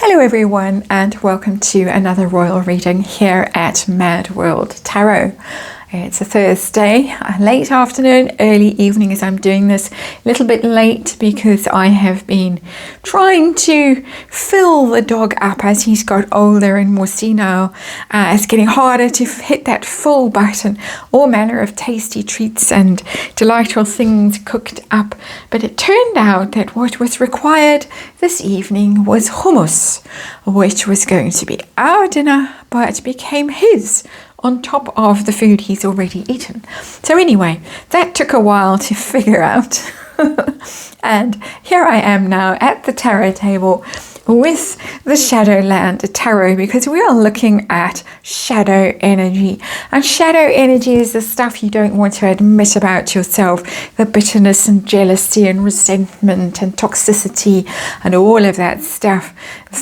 Hello everyone, and welcome to another royal reading here at Mad World Tarot. It's a Thursday, late afternoon, early evening as I'm doing this. A little bit late because I have been trying to fill the dog up as he's got older and more senile. It's getting harder to hit that full button. All manner of tasty treats and delightful things cooked up. But it turned out that what was required this evening was hummus, which was going to be our dinner, but became his on top of the food he's already eaten. So anyway, that took a while to figure out. And here I am now at the tarot table with the Shadowland Tarot, because we are looking at shadow energy. And shadow energy is the stuff you don't want to admit about yourself, the bitterness and jealousy and resentment and toxicity and all of that stuff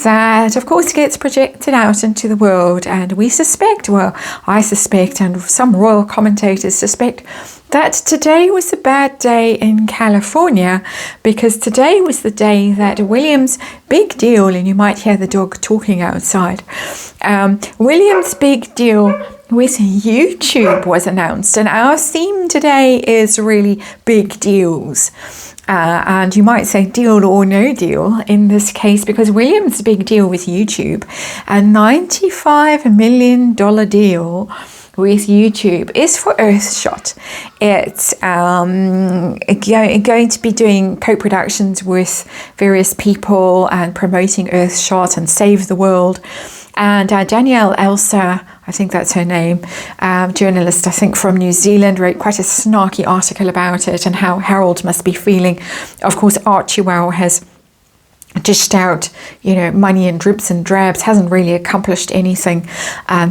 that of course gets projected out into the world. And we suspect, well, I suspect, and some royal commentators suspect, that today was a bad day in California, because today was the day that William's big deal, and you might hear the dog talking outside, William's big deal with YouTube was announced. And our theme today is really big deals. And you might say deal or no deal in this case, because William's big deal with YouTube, a $95 million deal with YouTube, is for Earthshot. It's going to be doing co-productions with various people and promoting Earthshot and Save the World. And Danielle Elsa, I think that's her name, journalist, I think from New Zealand, wrote quite a snarky article about it and how Harold must be feeling. Of course, Archie Wow has dished out, money in dribs and drabs, hasn't really accomplished anything.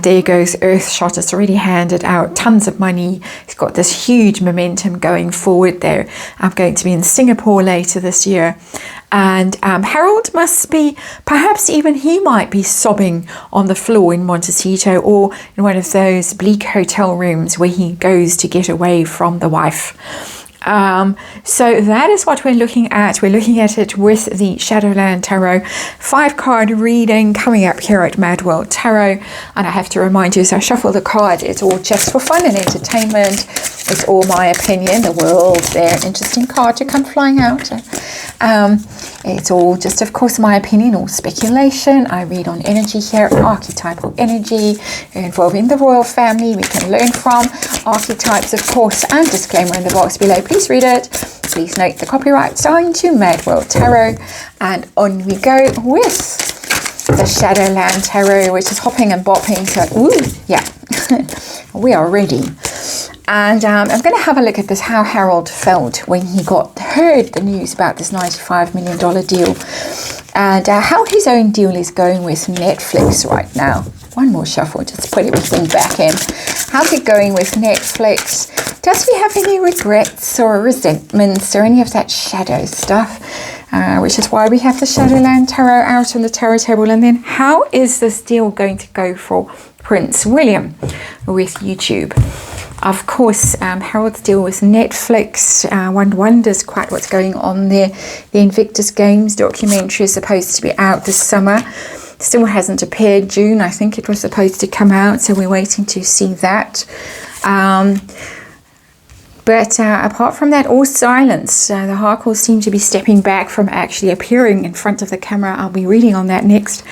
There goes Earthshot, has already handed out tons of money. He's got this huge momentum going forward there. I'm going to be in Singapore later this year. And Harold must be, perhaps even he might be sobbing on the floor in Montecito, or in one of those bleak hotel rooms where he goes to get away from the wife. So that is what we're looking at. We're looking at it with the Shadowland Tarot 5-card reading coming up here at Mad World Tarot. And I have to remind you, as I shuffle the card, it's all just for fun and entertainment. It's all my opinion. The world's there, an interesting card to come flying out. It's all just, of course, my opinion or speculation. I read on energy here, archetypal energy involving the royal family. We can learn from archetypes, of course, and disclaimer in the box below. Please read it. Please note the copyright signed to Mad World Tarot. And on we go with the Shadowland Tarot, which is hopping and bopping. So, ooh, yeah, we are ready. And I'm going to have a look at this, how Harold felt when he heard the news about this $95 million deal, and how his own deal is going with Netflix right now. One more shuffle, just put everything back in. How's it going with Netflix? Does he have any regrets or resentments or any of that shadow stuff? Which is why we have the Shadowland Tarot out on the tarot table. And then how is this deal going to go for Prince William with YouTube? Of course, Harold's deal with Netflix, one wonders quite what's going on there. The Invictus Games documentary is supposed to be out this summer. Still hasn't appeared. June, I think it was supposed to come out, so we're waiting to see that. But apart from that, all silence. The Harkles seem to be stepping back from actually appearing in front of the camera. I'll be reading on that next.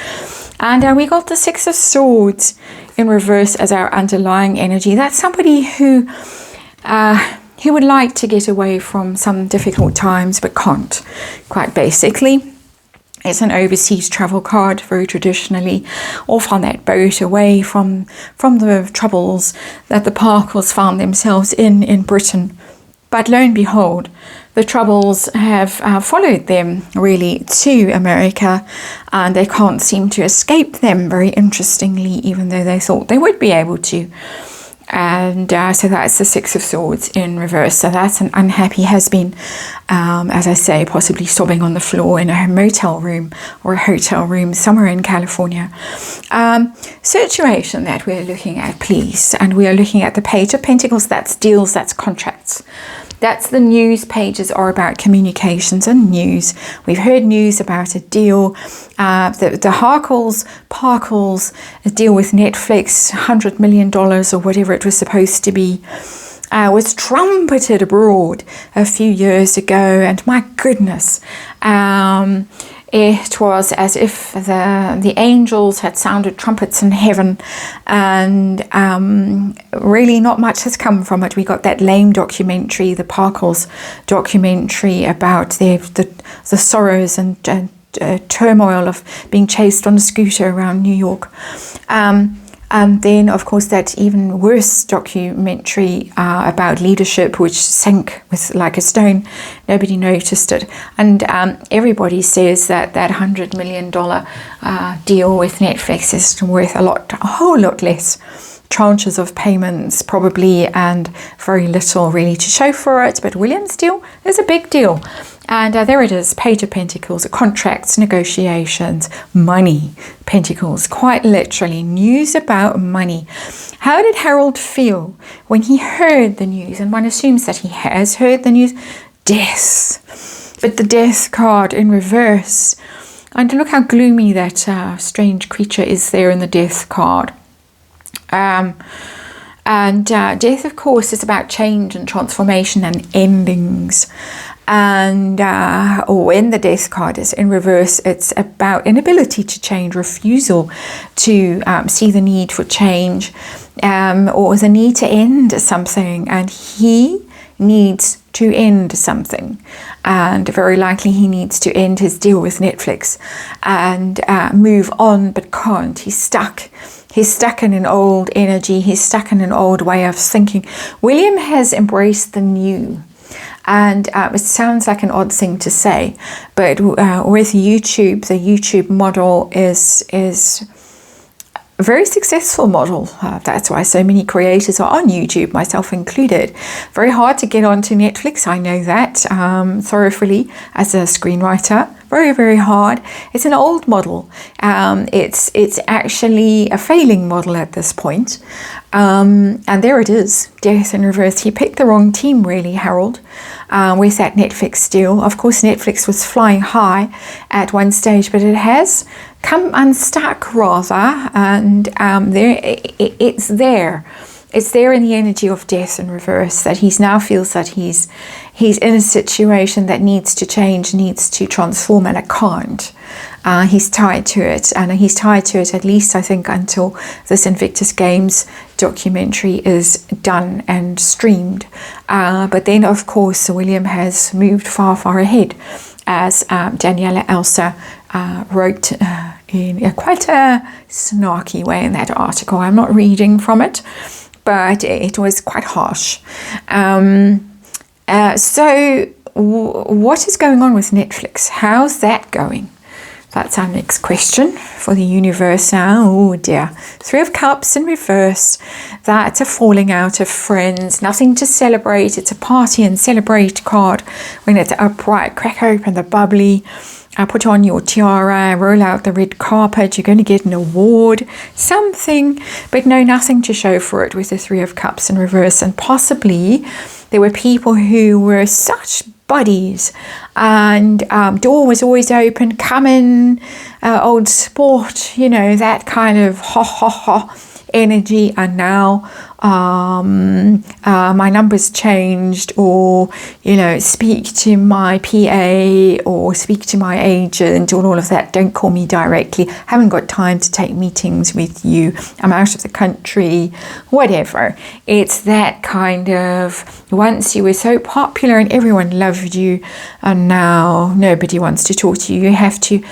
And we got the Six of Swords in reverse as our underlying energy. That's somebody who would like to get away from some difficult times but can't, quite basically. It's an overseas travel card, very traditionally, off on that boat away from the troubles that the Parkles found themselves in Britain. But lo and behold, the troubles have followed them really to America, and they can't seem to escape them, very interestingly, even though they thought they would be able to. And so that's the Six of Swords in reverse. So that's an unhappy has-been, as I say, possibly sobbing on the floor in a motel room or a hotel room somewhere in California. Situation that we're looking at, please. And we are looking at the Page of Pentacles. That's deals, that's contracts. That's the news pages are about communications and news. We've heard news about a deal, the Parkles, a deal with Netflix, $100 million or whatever it was supposed to be, was trumpeted abroad a few years ago, and my goodness, it was as if the angels had sounded trumpets in heaven, and really not much has come from it. We got that lame documentary, the Parkles documentary, about the sorrows and turmoil of being chased on a scooter around New York. And then, of course, that even worse documentary about leadership, which sank with like a stone. Nobody noticed it. And everybody says that $100 million deal with Netflix is worth a whole lot less. Tranches of payments probably, and very little really to show for it. But William's deal is a big deal. And there it is, Page of Pentacles, contracts, negotiations, money, Pentacles, quite literally, news about money. How did Harold feel when he heard the news? And one assumes that he has heard the news. Death. But the Death card in reverse. And look how gloomy that strange creature is there in the Death card. Death, of course, is about change and transformation and endings. And when the Death card is in reverse, it's about inability to change, refusal to see the need for change, or the need to end something. And he needs to end something, and very likely he needs to end his deal with Netflix and move on, but can't. He's stuck in an old energy. He's stuck in an old way of thinking. William has embraced the new. And it sounds like an odd thing to say, but with YouTube, the YouTube model is a very successful model. That's why so many creators are on YouTube, myself included. Very hard to get onto Netflix, I know that thoroughly as a screenwriter. Very, very hard. It's an old model. It's actually a failing model at this point. And there it is, Death in reverse. He picked the wrong team, really, Harold, with that Netflix deal. Of course, Netflix was flying high at one stage, but it has come unstuck, rather, and it's there. It's there in the energy of Death in reverse, that he now feels that he's in a situation that needs to change, needs to transform, and it can't. He's tied to it, and he's tied to it at least, I think, until this Invictus Games documentary is done and streamed. But then, of course, William has moved far, far ahead, as Daniela Elsa wrote in quite a snarky way in that article. I'm not reading from it, but it was quite harsh. So what is going on with Netflix? How's that going? That's our next question for the universe. Oh dear. Three of Cups in reverse. That's a falling out of friends. Nothing to celebrate. It's a party and celebrate card. When it's upright, crack open the bubbly. Put on your tiara, roll out the red carpet. You're going to get an award, something, but no, nothing to show for it with the Three of Cups in reverse. And possibly there were people who were such buddies, and door was always open, come in, old sport, you know, that kind of ha energy. And now my number's changed, or, you know, speak to my PA or speak to my agent, or all of that. Don't call me directly. Haven't got time to take meetings with you. I'm out of the country, whatever. It's that kind of, once you were so popular and everyone loved you, and now nobody wants to talk to you. You have to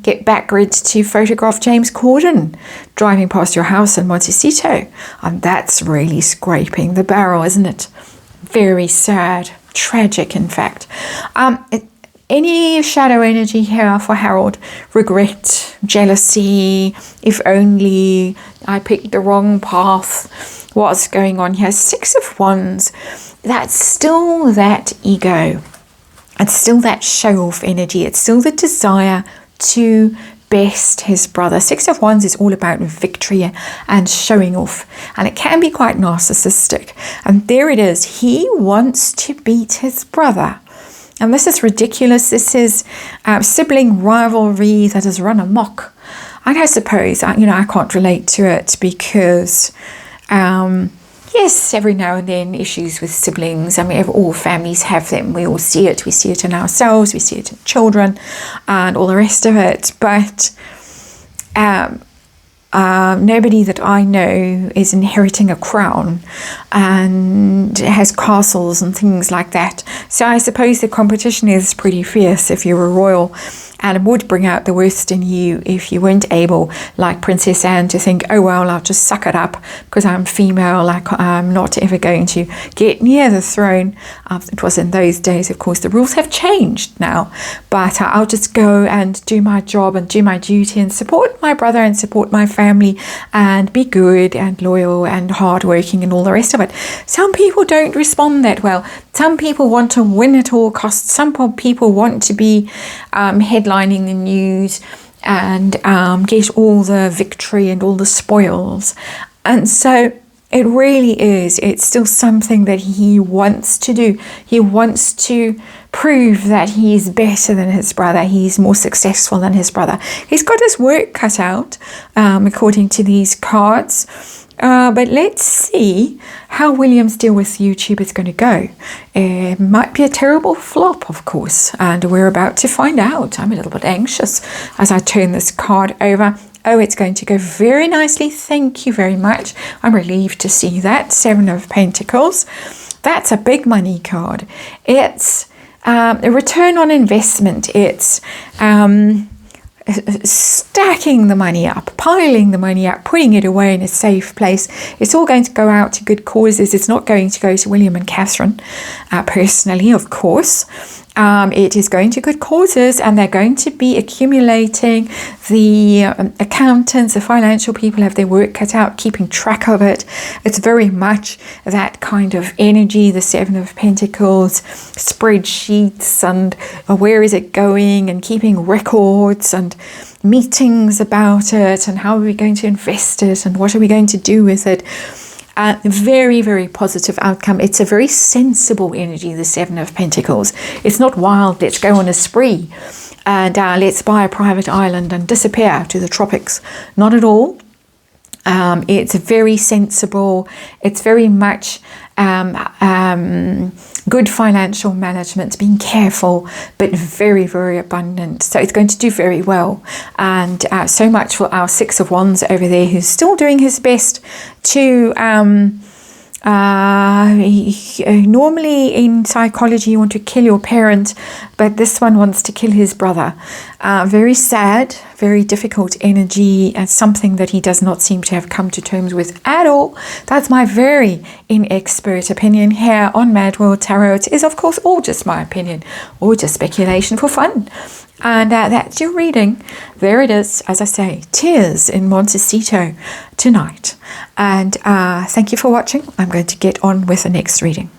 get backwards to photograph James Corden driving past your house in Montecito, and that's really scraping the barrel, isn't it? Very sad, tragic, in fact. Any shadow energy here for Harold? Regret, jealousy, if only I picked the wrong path. What's going on here? Six of Wands. That's still that ego. It's still that show-off energy. It's still the desire to best his brother. Six of Wands is all about victory and showing off, and it can be quite narcissistic. And there it is. He wants to beat his brother. And this is ridiculous. This is sibling rivalry that has run amok. And I suppose, I can't relate to it because, yes, every now and then issues with siblings. I mean, all families have them. We all see it. We see it in ourselves. We see it in children and all the rest of it. But nobody that I know is inheriting a crown and has castles and things like that. So I suppose the competition is pretty fierce if you're a royal, and it would bring out the worst in you if you weren't able, like Princess Anne, to think, oh well, I'll just suck it up because I'm female, like I'm not ever going to get near the throne. It was in those days, of course. The rules have changed now, but I'll just go and do my job and do my duty and support my brother and support my family and be good and loyal and hardworking and all the rest of it. Some people don't respond that well. Some people want to win at all costs. Some people want to be headlining the news and get all the victory and all the spoils. And so it really is. It's still something that he wants to do. He wants to prove that he's better than his brother. He's more successful than his brother. He's got his work cut out, according to these cards. But let's see how William's deal with YouTube is going to go. It might be a terrible flop, of course, and we're about to find out. I'm a little bit anxious as I turn this card over. Oh, it's going to go very nicely. Thank you very much. I'm relieved to see that. Seven of Pentacles. That's a big money card. It's a return on investment. It's stacking the money up, piling the money up, putting it away in a safe place. It's all going to go out to good causes. It's not going to go to William and Catherine personally, of course. It is going to good causes, and they're going to be accumulating. The accountants, the financial people have their work cut out, keeping track of it. It's very much that kind of energy, the Seven of Pentacles, spreadsheets and where is it going, and keeping records and meetings about it, and how are we going to invest it, and what are we going to do with it. Very, very positive outcome. It's a very sensible energy, the Seven of Pentacles. It's not wild, let's go on a spree and let's buy a private island and disappear to the tropics. Not at all. It's very sensible. It's very much good financial management, being careful, but very, very abundant. So it's going to do very well. And so much for our Six of Wands over there, who's still doing his best to normally in psychology you want to kill your parent, but this one wants to kill his brother. Very sad, very difficult energy, and something that he does not seem to have come to terms with at all. That's my very inexpert opinion here on Mad World Tarot. It is, of course, all just my opinion, or just speculation for fun. And that's your reading. There it is, as I say, tears in Montecito tonight. And thank you for watching. I'm going to get on with the next reading.